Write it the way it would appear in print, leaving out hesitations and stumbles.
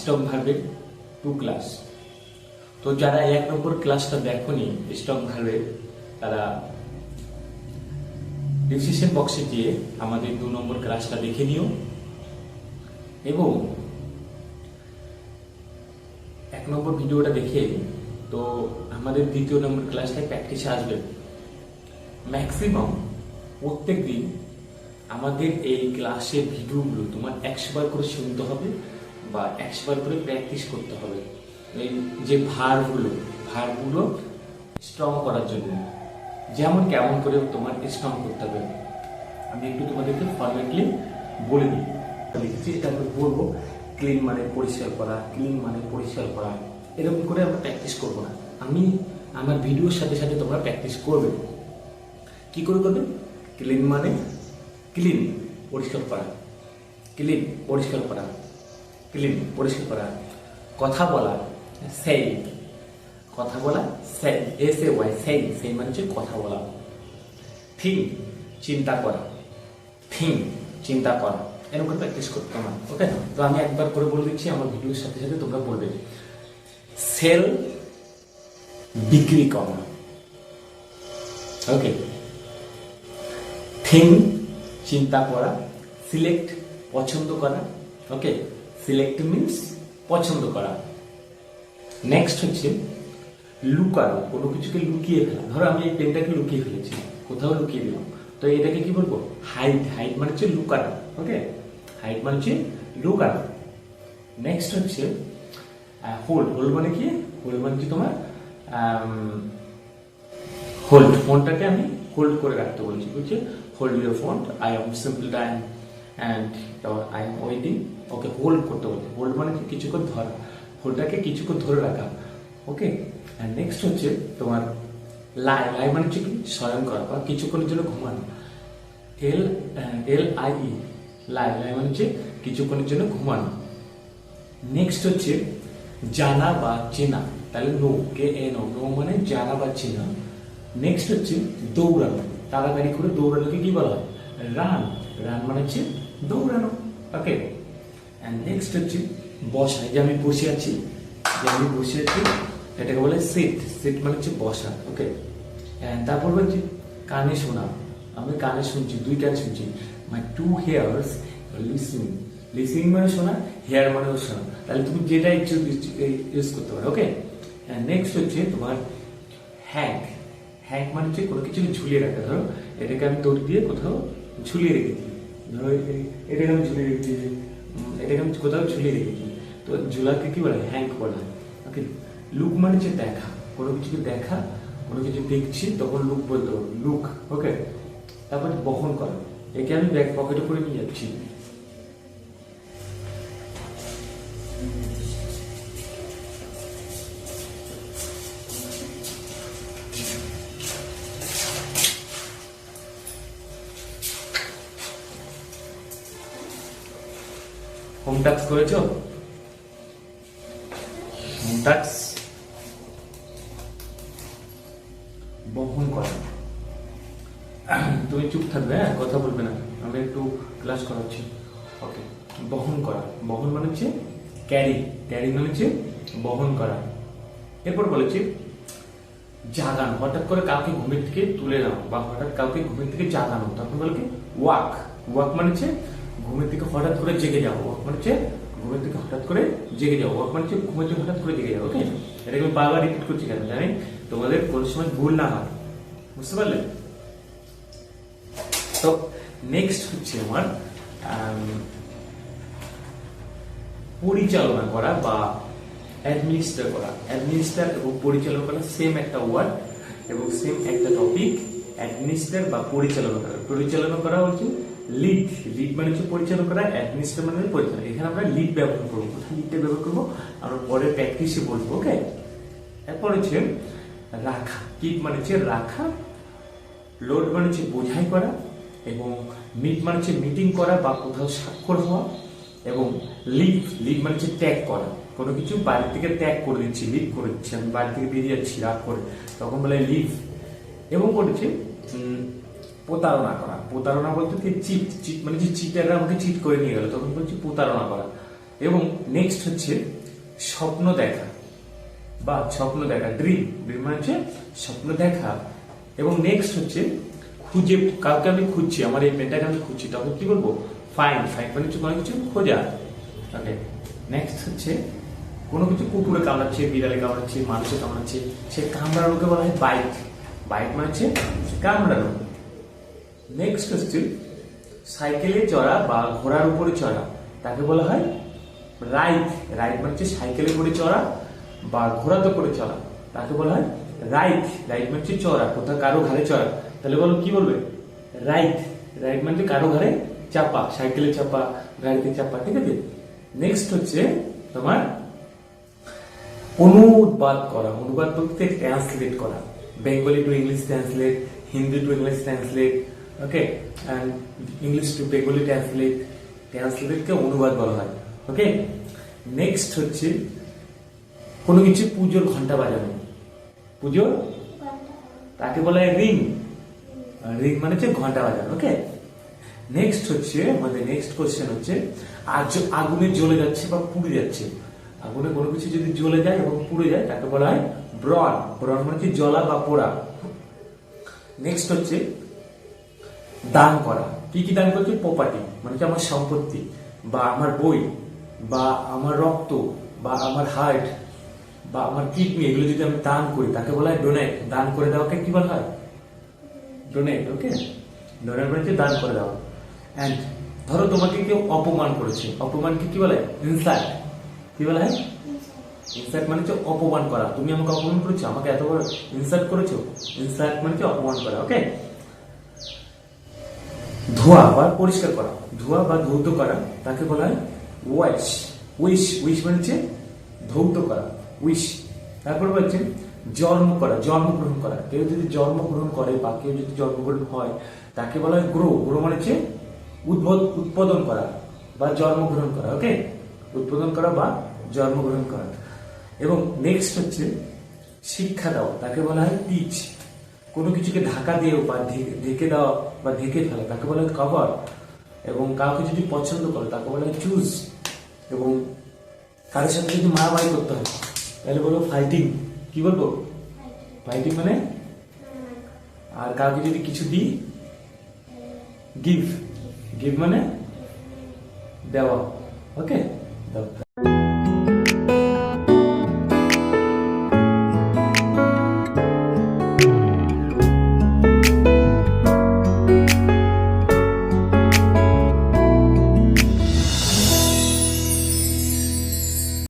Strong ভার্বের 2 class. তো যারা 1 নম্বর ক্লাসটা দেখোনি স্ট্রং ভার্বের, তারা ডিসক্রিপশন বক্সে গিয়ে আমাদের 2 নম্বর ক্লাসটা দেখে নিও, এবং 1 নম্বর ভিডিওটা দেখে তো আমাদের 2য় নম্বর ক্লাসটায় প্র্যাকটিসে আসবে। ম্যাক্সিমাম প্রত্যেক দিন আমাদের এই ক্লাসের ভিডিওগুলো তোমার 100 বার করে শুনতে হবে বা 100 বার করে প্র্যাকটিস করতে হবে। এই যে ভার্বগুলো স্ট্রং করার জন্য, যেমন কেমন করে তোমার স্ট্রং করতে হবে আমি একটু তোমাদেরকে ফরম্যাটলি বলে দিই। লিখেছি, এটা আমি বলবো। ক্লিন মানে পরিষ্কার করা, ক্লিন মানে পরিষ্কার করা, এরকম করে আমরা প্র্যাকটিস করবো না। আমি আমার ভিডিওর সাথে সাথে তোমরা প্র্যাকটিস করবে। কি করে করবে? ক্লিন মানে ক্লিন পরিষ্কার করা, ক্লিন পরিষ্কার করা, ক্লিন পরিষ্কার করা। কথা বলা, সেই, কথা বলা, সেই, SAY, সেই মানে হচ্ছে কথা বলা। থিঙ্ক, চিন্তা করা, থিঙ্ক, চিন্তা করা, এরকম করে প্র্যাকটিস করতে আমার। ওকে, তো আমি একবার করে বলে দিচ্ছি, আমার ভিডিওর সাথে সাথে তোমরা বলবে। সেল, বিক্রি করা। ওকে, থিঙ্ক, চিন্তা করা। সিলেক্ট, পছন্দ করা। ওকে, সিলেক্ট মিন্স পছন্দ করা। নেক্সট হচ্ছে লুকানো, কোনো কিছুকে লুকিয়ে ফেলা। ধরো আমি এই পেনটাকে লুকিয়ে ফেলেছি, কোথাও লুকিয়ে দিলাম, তো এটাকে কি বলবো? হাইড। হাইড মানে হচ্ছে লুকানো। ওকে, হাইড মানে হচ্ছে লুকানো। নেক্সট হচ্ছে হোল্ড। হোল্ড মানে কি? হোল্ড মানে হচ্ছে তোমার হোল্ড। ফোনটাকে আমি হোল্ড করে রাখতে বলছি, বুঝছে? Hold your phone, I am simple time and I am waiting. Okay, hold করতে বলছি। হোল্ড মানে কিছুক্ষণ ধরা, হোল্ডটাকে কিছুক্ষণ ধরে রাখা। ওকে, আর নেক্সট হচ্ছে তোমার লাই। লাই মানে হচ্ছে কি? শয়ন করা বা কিছুক্ষণের জন্য ঘুমানো। LIE, লাই। লাই মানে হচ্ছে কিছুক্ষণের জন্য ঘুমানো। নেক্সট হচ্ছে জানা বা চেনা, তাহলে নো, KNO, নো মানে জানা বা চেনা। নেক্সট হচ্ছে দৌড়ানো, তাড়াতাড়ি করে দৌড়ানোকে কি বলা হয়? রান। রান মানে হচ্ছে দৌড়ানো। ওকে, এন্ড নেক্সট হচ্ছে বসা। এই যে আমি বসে আছি, এটাকে বলে সিট। সিট মানে হচ্ছে বসা। ওকে, তারপর হচ্ছে কানে শোনা। আমি কানে শুনছি, 2 কান শুনছি। মাই 2 হেয়ার্স লিসনিং। লিসনিং মানে শোনা, হেয়ার মানে শোনা। তাহলে তুমি যেটা ইউজ করতে পারো। ওকে, নেক্সট হচ্ছে তোমার হ্যাক। হ্যাক মানে হচ্ছে কোনো কিছু ঝুলিয়ে রাখা। ধরো এটাকে আমি দড়ি দিয়ে কোথাও ঝুলিয়ে রেখেছি, ধরো এটাকে আমি ঝুলিয়ে রেখেছি, এটাকে আমি কোথাও ঝুলিয়ে রেখেছি, তো ঝুলাকে কি বলে? হ্যাঙ্ক বলা হয়। ওকে, লুক মানে হচ্ছে দেখা, কোনো কিছুকে দেখা, কোনো কিছু দেখছি তখন লুক বলতে হবে, লুক। ওকে, তারপর বহন করা। একে আমি ব্যাক পকেটে করে নিয়ে যাচ্ছি। হোম টাস্ক করেছো? হোম টাস্ক বহন করা। তুমি চুপ থাকবে, হ্যাঁ, কথা বলবে না, আমি একটু ক্লাস করাচ্ছি। ওকে, বহন করা। বহন মানে হচ্ছে ক্যারি। ক্যারি মানে হচ্ছে বহন করা। এরপর বলেছি জাগানো। হঠাৎ করে কাউকে ঘুমের থেকে তুলে নাও বা হঠাৎ কাউকে ঘুমের থেকে জাগানো, তখন বলে কি? ওয়াক। ওয়াক মানে হচ্ছে ঘুমের থেকে হঠাৎ করে জেগে যাও। ওয়াক মানে হচ্ছে ঘুমের থেকে হঠাৎ করে জেগে যাও। ওয়াক মানে হচ্ছে ঘুমের থেকে হঠাৎ করে জেগে যাও। ওকে, এটাকে আমি বারবার রিপিট করছি কেন জানি তোমাদের কোন সময় ভুল না হয়, বুঝতে পারলে? তো নেক্সট হচ্ছে আমার পরিচালনা করা বা অ্যাডমিনিস্টার করা। অ্যাডমিনিস্টার এবং পরিচালনা করা সেম একটা ওয়ার্ড এবং সেম একটা টপিক। অ্যাডমিনিস্টার বা পরিচালনা করা। পরিচালনা করা হচ্ছে লিড। লিড মানে হচ্ছে পরিচালনা করা, অ্যাডমিনিস্টার মানে পরিচালনা। এখানে আমরা লিড ব্যবহার করবো। কোথায় লিডটা ব্যবহার করবো আমরা পরে প্র্যাকটিসে বলবো। ওকে, এরপর হচ্ছে রাখা। কিপ মানে হচ্ছে রাখা, লোড মানে হচ্ছে বোঝাই করা, এবং মিট মানে হচ্ছে মিটিং করা বা কোথাও স্বাক্ষর হওয়া, এবং লিভ। লিভ মানে হচ্ছে ত্যাগ করা। কোনো কিছু বাড়ি থেকে ত্যাগ করে দিচ্ছি, লিভ করে দিচ্ছি, আমি বাড়ি থেকে বেরিয়ে যাচ্ছি রাগ করে, তখন বলে লিভ। এবং বলেছে প্রতারণা করা। প্রতারণা বলতে কি? চিট। চিট মানে যে চিটাররা আমাকে চিট করে নিয়ে গেল, তখন বলছি প্রতারণা করা। এবং নেক্সট হচ্ছে স্বপ্ন দেখা বা স্বপ্ন দেখা, ড্রিম, ড্রিম মানে হচ্ছে স্বপ্ন দেখা। এবং নেক্সট হচ্ছে খুঁজে, কাউকে আমি খুঁজছি, আমার এই পেনটাকে আমি খুঁজছি, তখন কি বলবো? ফাইন্ড। ফাইন্ড মানে হচ্ছে কোনো কিছু খোঁজা। ওকে, নেক্সট হচ্ছে কোনো কিছু কুকুরে কামড়াচ্ছে, বিড়ালে কামড়াচ্ছে, মানুষে কামড়াচ্ছে, সে কামড়ানোকে বলা হয় বাইট। বাইট মানে হচ্ছে কামড়ানো। নেক্সট হচ্ছে সাইকেলে চড়া বা ঘোড়ার উপরে চড়া, তাকে বলা হয় রাইড। রাইড মানে হচ্ছে সাইকেলে করে চড়া বা ঘোড়াতে করে চড়া, তাকে বলা হয় রাইড। রাইড মানে হচ্ছে চড়া, কোথাও কারো ঘাড়ে চড়া। তাহলে বলো কি বলবে? রাইড। রাইড মানে কারো ঘাড়ে চাপা, সাইকেলে চাপা, গাড়িতে চাপা, ঠিক আছে? নেক্সট হচ্ছে তোমার অনুবাদ করা। অনুবাদ বলতে ট্রান্সলেট করা, Bengali to English translate, Hindi to English translate, okay, and English to Bengali translate. ট্রান্সলেটকে অনুবাদ বলা হয়। ওকে, নেক্সট হচ্ছে কোনো কিছু পুজোর ঘন্টা বাজানো, পুজোর, তাকে বলা হয় রিং। রিং মানে হচ্ছে ঘন্টা বাজানো। ওকে, নেক্সট হচ্ছে আমাদের নেক্সট কোশ্চেন হচ্ছে আগুনে জ্বলে যাচ্ছে বা পুড়ে যাচ্ছে। আগুনে কোনো কিছু যদি জ্বলে যায় এবং পুড়ে যায় তাকে বলা হয় ব্রন। ব্রন মানে হচ্ছে জ্বলা বা পোড়া। নেক্সট হচ্ছে দান করা। কি কি দান করছে? প্রপার্টি মানে হচ্ছে আমার সম্পত্তি বা আমার বই বা আমার রক্ত বা আমার হার্ট বা আমার কিডনি, এগুলো যদি আমি দান করি তাকে বলা হয় ডোনেট। দান করে দেওয়াকে কি বলা হয়? ডোনেট। ওকে, ডোনেট মানে হচ্ছে দান করে দেওয়া। এন্ড ধরো তোমাকে কেউ অপমান করেছে, অপমানকে কি বলে? ইনসাল্ট। কি বলা হয়? ইনসাল্ট মানে হচ্ছে অপমান করা। তুমি আমাকে অপমান করেছো, আমাকে এত বড় ইনসাল্ট করেছো। ইনসাল্ট মানে হচ্ছে অপমান করা। ওকে, ধোয়া বা পরিষ্কার করা, ধোয়া বা ধৌত করা, তাকে বলা হয় ওয়াশ। উইশ। উইশ মানে হচ্ছে ধৌত করা, উইশ। তারপর বলছে জন্ম করা, জন্মগ্রহণ করা। কেউ যদি জন্মগ্রহণ করে বা কেউ যদি জন্মগ্রহণ হয় তাকে বলা হয় গ্রো। গ্রো মানে হচ্ছে উৎপাদন করা বা জন্মগ্রহণ করা। ওকে, উৎপাদন করা বা জন্মগ্রহণ করা। এবং নেক্সট হচ্ছে শিক্ষা দেওয়া, তাকে বলা হয় টিচ। কোনো কিছুকে ঢাকা দিয়েও বা ঢেকে দেওয়া বা ঢেকে ফেলা, তাকে বলা হয় কভার। এবং কাউকে যদি পছন্দ করে তাকে বলা হয় চুজ। এবং কারোর সাথে যদি মারামারি করতে হয় তাহলে বলবো ফাইটিং। কি বলবো? ফাইটিং মানে। আর কাউকে যদি কিছু দিই, গিভ। গিভ মানে দেওয়া। ওকে, দাও।